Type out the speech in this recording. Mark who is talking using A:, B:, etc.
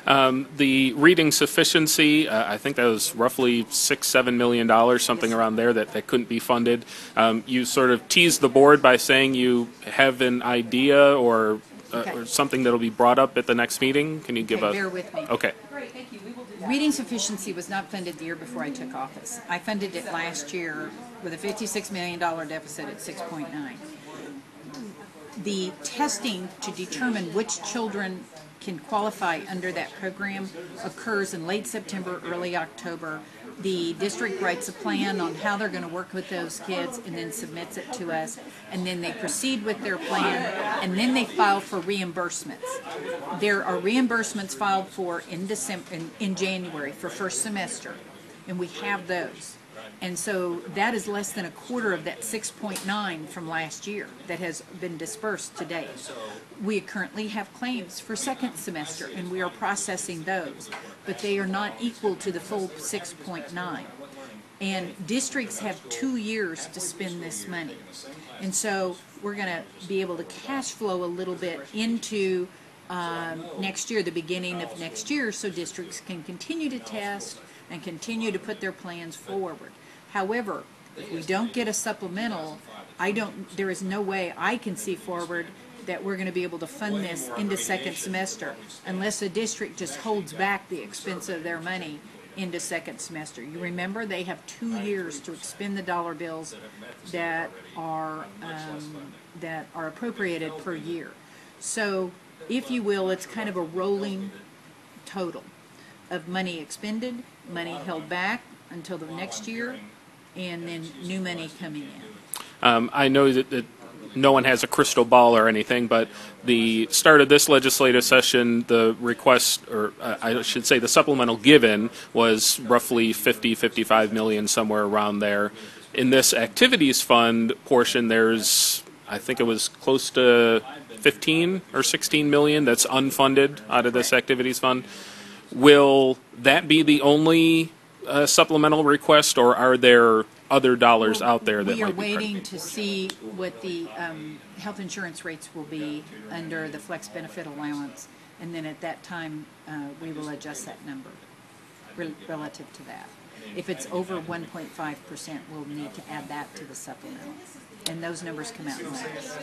A: The Reading Sufficiency, I think that was roughly $6–7 million, something around there that couldn't be funded. You sort of teased the board by saying you have an idea or something that will be brought up at the next meeting. Can you give us?
B: Bear with me.
A: Okay.
B: Reading Sufficiency was not funded the year before I took office. I funded it last year with a $56 million deficit at 6.9. The testing to determine which children can qualify under that program occurs in late September, early October. The district writes a plan on how they're going to work with those kids and then submits it to us, and then they proceed with their plan, and then they file for reimbursements. There are reimbursements filed for in January for first semester, and we have those. And so that is less than a quarter of that 6.9 from last year that has been dispersed to date. We currently have claims for second semester, and we are processing those, but they are not equal to the full 6.9. And districts have 2 years to spend this money. And so we're going to be able to cash flow a little bit into next year, the beginning of next year, so districts can continue to test and continue to put their plans forward. However, if we don't get a supplemental, there is no way I can see forward that we're going to be able to fund this into second semester unless a district just holds back the expense of their money into second semester. You remember, they have 2 years to expend the dollar bills that are appropriated per year. So, if you will, it's kind of a rolling total of money expended, money held back until the next year, and then new money coming in.
A: I know that no one has a crystal ball or anything, but the start of this legislative session, the request, or I should say the supplemental given, was roughly 55 million, somewhere around there. In this activities fund portion, there's, I think it was close to 15 or 16 million that's unfunded out of this activities fund. Will that be the only supplemental request, or are there other dollars out there that
B: we are
A: might be
B: waiting to see what the health insurance rates will be under the flex benefit allowance, and then at that time we will adjust that number relative to that. If it's over 1.5%, we'll need to add that to the supplemental, and those numbers come out in August.